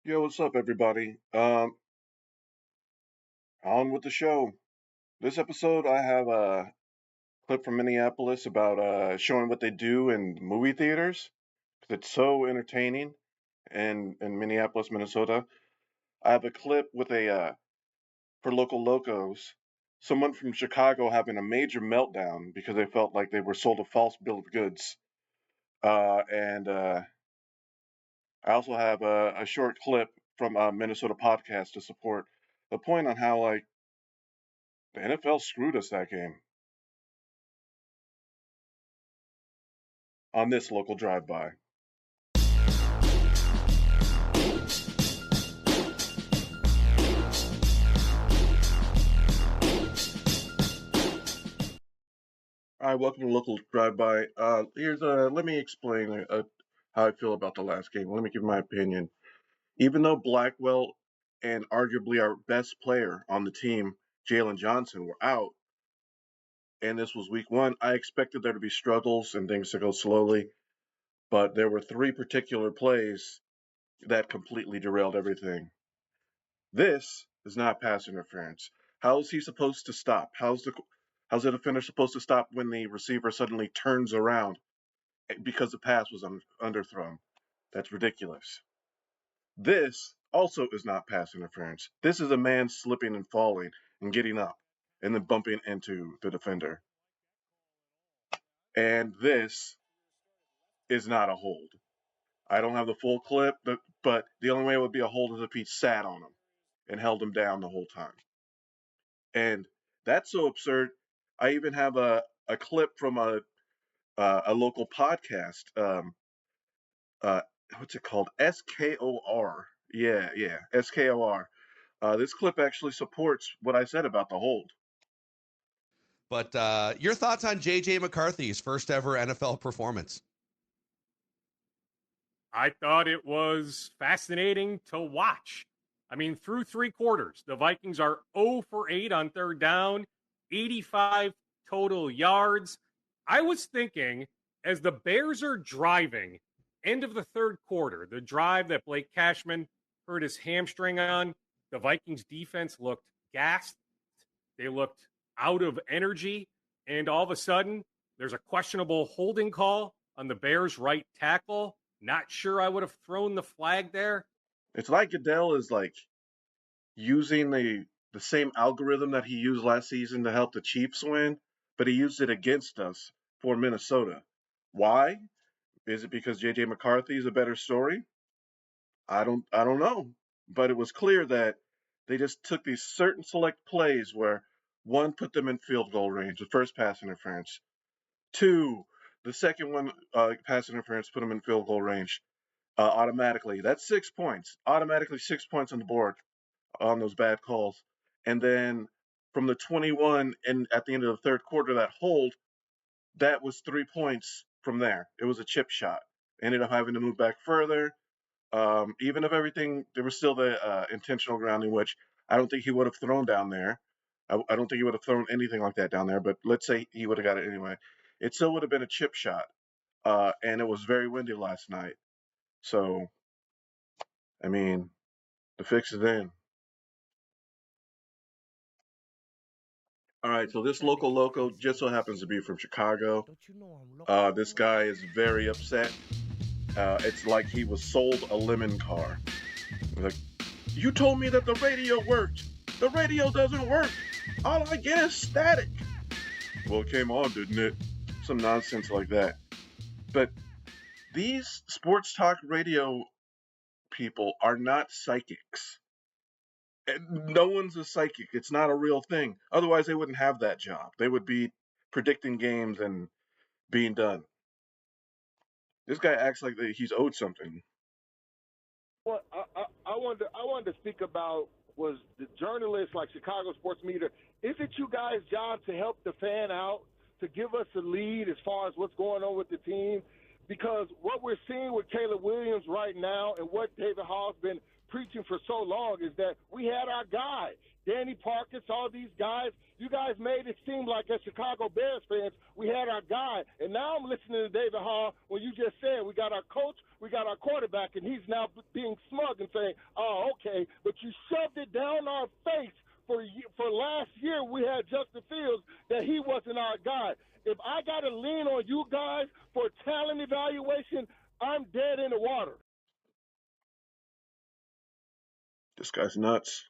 Yo, what's up, everybody? On with the show. This episode, I have a clip from Minneapolis about showing what they do in movie theaters. 'Cause it's so entertaining in Minneapolis, Minnesota. I have a clip with for local locos, someone from Chicago having a major meltdown because they felt like they were sold a false bill of goods. And I also have a short clip from a Minnesota podcast to support the point on how like the NFL screwed us that game on this local drive-by. All right, welcome to local drive-by. Here's let me explain how I feel about the last game. Let me give my opinion. Even though Blackwell and arguably our best player on the team, Jalen Johnson, were out, and this was week one, I expected there to be struggles and things to go slowly. But there were three particular plays that completely derailed everything. This is not pass interference. How is he supposed to stop? How's the defender supposed to stop when the receiver suddenly turns around because the pass was underthrown? That's ridiculous. This also is not pass interference. This is a man slipping and falling and getting up and then bumping into the defender. And this is not a hold. I don't have the full clip, but the only way it would be a hold is if he sat on him and held him down the whole time. And that's so absurd. I even have a clip from a local podcast. Uh, what's it called? SKOR. Yeah, SKOR. This clip actually supports what I said about the hold. But your thoughts on J.J. McCarthy's first ever NFL performance? I thought it was fascinating to watch. I mean, through three quarters, the Vikings are 0 for 8 on third down, 85 total yards. I was thinking, as the Bears are driving, end of the third quarter, the drive that Blake Cashman hurt his hamstring on, the Vikings defense looked gassed. They looked out of energy. And all of a sudden, there's a questionable holding call on the Bears' right tackle. Not sure I would have thrown the flag there. It's like Goodell is like using the same algorithm that he used last season to help the Chiefs win, but he used it against us for Minnesota. Why? Is it because JJ McCarthy is a better story? I don't know. But it was clear that they just took these certain select plays where one put them in field goal range, the first pass interference. Two, the second one, pass interference, put them in field goal range automatically. That's 6 points. Automatically 6 points on the board on those bad calls. And then from the 21 and at the end of the third quarter, that hold, that was 3 points from there. It was a chip shot. Ended up having to move back further. Even if everything, there was still the intentional grounding, which I don't think he would have thrown down there. I don't think he would have thrown anything like that down there, but let's say he would have got it anyway. It still would have been a chip shot. And it was very windy last night. So, I mean, the fix is in. All right, so this local loco just so happens to be from Chicago. This guy is very upset. It's like he was sold a lemon car. Like, you told me that the radio worked. The radio doesn't work. All I get is static. Well, it came on, didn't it? Some nonsense like that. But these sports talk radio people are not psychics. No one's a psychic. It's not a real thing. Otherwise, they wouldn't have that job. They would be predicting games and being done. This guy acts like he's owed something. Well, I wanted to speak about was the journalists like Chicago Sports Media. Is it you guys' job to help the fan out, to give us a lead as far as what's going on with the team? Because what we're seeing with Caleb Williams right now and what David Hall's been preaching for so long is that we had our guy. Danny Parkins, all these guys. You guys made it seem like as Chicago Bears fans, we had our guy. And now I'm listening to David Hall when you just said we got our coach, we got our quarterback, and he's now being smug and saying, oh, okay, but you shoved it down our face. For last year, we had Justin Fields that he wasn't our guy. If I got to lean on you guys for talent evaluation, I'm dead in the water. This guy's nuts.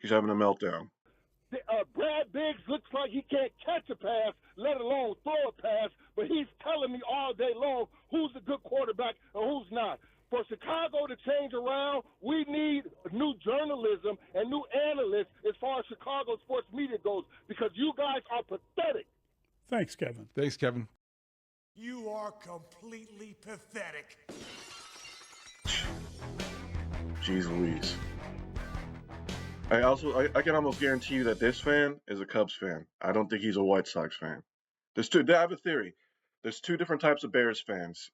He's having a meltdown. Brad Biggs looks like he can't catch a pass, let alone throw a pass, but he's telling me all day long who's a good quarterback and who's not. For Chicago to change around, we need new journalism and new analysts as far as Chicago sports media goes, because you guys are pathetic. Thanks, Kevin. Thanks, Kevin. You are completely pathetic. Jeez Louise. I can almost guarantee you that this fan is a Cubs fan. I don't think he's a White Sox fan. I have a theory. There's two different types of Bears fans.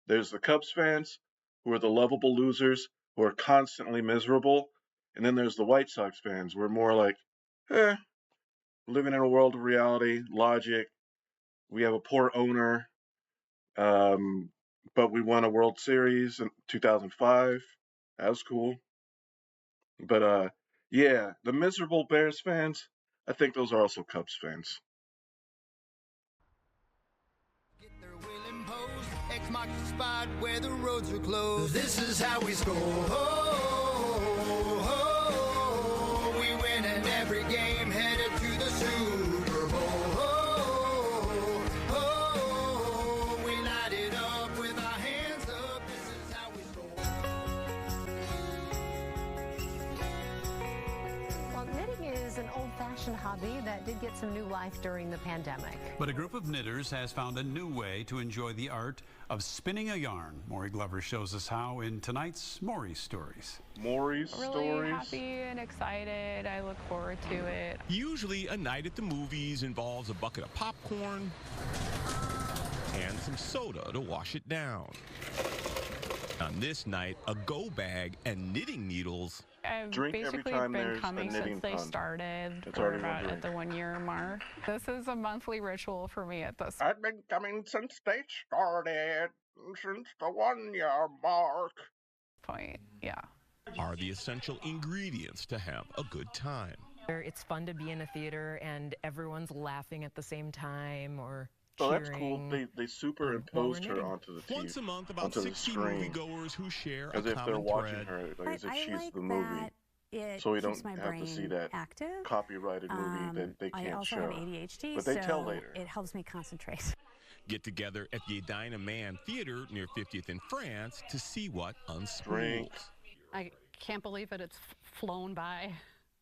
There's the Cubs fans, who are the lovable losers, who are constantly miserable. And then there's the White Sox fans, who are more like, living in a world of reality, logic. We have a poor owner, but we won a World Series in 2005. That was cool. But, yeah, the miserable Bears fans, I think those are also Cubs fans. Get their will imposed. X marks the spot where the roads are closed. This is how we score. We win in every game, headed to the Super Bowl. We light it up with our hands up. This is how we score. Well, knitting is an old-fashioned hobby that did get some new life during the pandemic. But a group of knitters has found a new way to enjoy the art of spinning a yarn. Maury Glover shows us how in tonight's Maury's Stories. Maury's Really Stories? happy and excited. I look forward to it. Usually a night at the movies involves a bucket of popcorn and some soda to wash it down. On this night, a go bag and knitting needles. I've Drink every basically time been there's a coming knitting since they pun. started. It's We're already about one at the 1 year mark. This is a monthly ritual for me at this I've been coming since they started, since the 1 year mark. point. Yeah. Are the essential ingredients to have a good time. It's fun to be in a theater and everyone's laughing at the same time or Oh, cheering. that's cool. They superimposed her onto the TV, Once a month, about onto the 60 screen, moviegoers who share as a if they're common watching thread. her, like as if I she's like the movie. that it So we keeps don't my have to see brain that active. copyrighted movie that they I can't also show. have ADHD, But they so tell later. it helps me concentrate. Get together at the Edina Man Theater near 50th in France to see what unspools. Drinks. I can't believe it. It's flown by.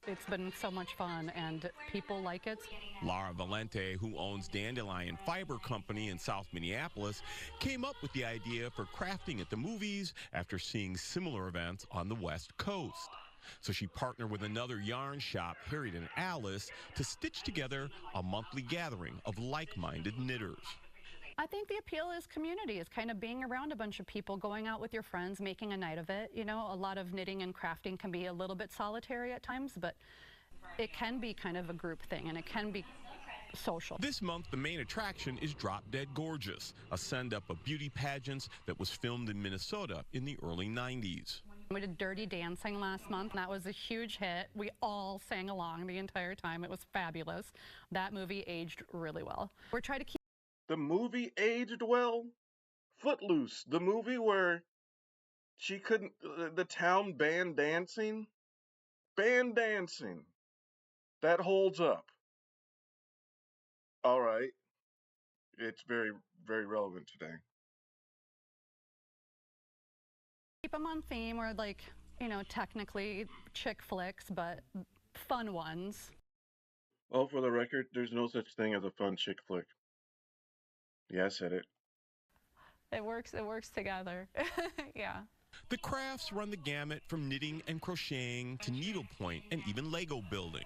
It's been so much fun, and people like it. Lara Valente, who owns Dandelion Fiber Company in South Minneapolis, came up with the idea for crafting at the movies after seeing similar events on the West Coast. So she partnered with another yarn shop, Harriet and Alice, to stitch together a monthly gathering of like-minded knitters. I think the appeal is community. It's kind of being around a bunch of people, going out with your friends, making a night of it. You know, a lot of knitting and crafting can be a little bit solitary at times, but it can be kind of a group thing, and it can be social. This month, the main attraction is Drop Dead Gorgeous, a send-up of beauty pageants that was filmed in Minnesota in the early 90s. We did Dirty Dancing last month. That was a huge hit. We all sang along the entire time. It was fabulous. That movie aged really well. We're trying to keep The movie aged well. Footloose, the movie where she couldn't, the town banned dancing. Banned dancing. That holds up. All right. It's very, very relevant today. them on theme, or like, you know, technically chick flicks, but fun ones. Well, for the record, there's no such thing as a fun chick flick. Yeah, I said it. It works together. Yeah. The crafts run the gamut from knitting and crocheting to needlepoint and even Lego building.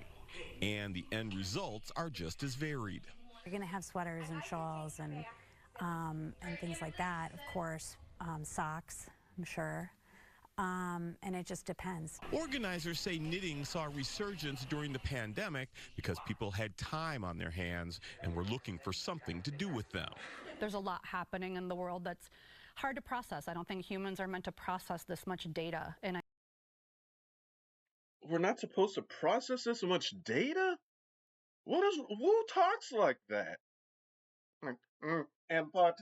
And the end results are just as varied. You're going to have sweaters and shawls and things like that, of course, socks, I'm sure. and it just depends. Organizers say knitting saw a resurgence during the pandemic because people had time on their hands and were looking for something to do with them. There's a lot happening in the world that's hard to process. I don't think humans are meant to process this much data. And We're not supposed to process this much data? Who talks like that? Input,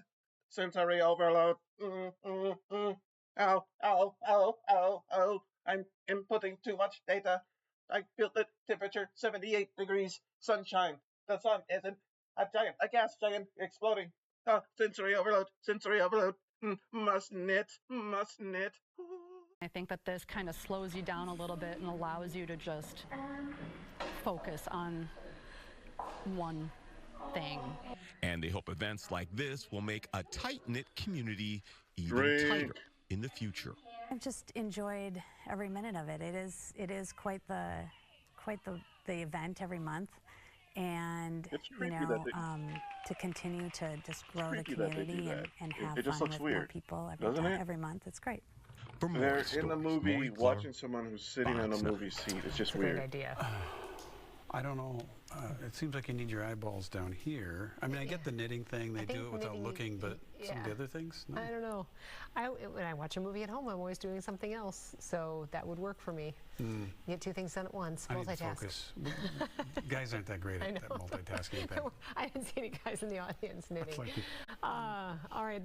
sensory overload. Ow. I'm inputting too much data. I feel the temperature 78 degrees, sunshine. The sun isn't a gas giant exploding. Sensory overload. Must knit. I think that this kind of slows you down a little bit and allows you to just focus on one thing. And they hope events like this will make a tight-knit community even tighter in the future. I've just enjoyed every minute of it. It is quite the event every month, and to continue to just grow the community and have fun with more people every month. It's great. They're in the movie watching someone who's sitting in a movie seat. It's just weird. Great idea. I don't know. It seems like you need your eyeballs down here. I mean, I get the knitting thing. They do it without looking, but some of the other things? No. I don't know. When I watch a movie at home, I'm always doing something else, so that would work for me. You get two things done at once, multitask. I need to focus. Guys aren't that great at that multitasking thing. I didn't see any guys in the audience knitting. All right.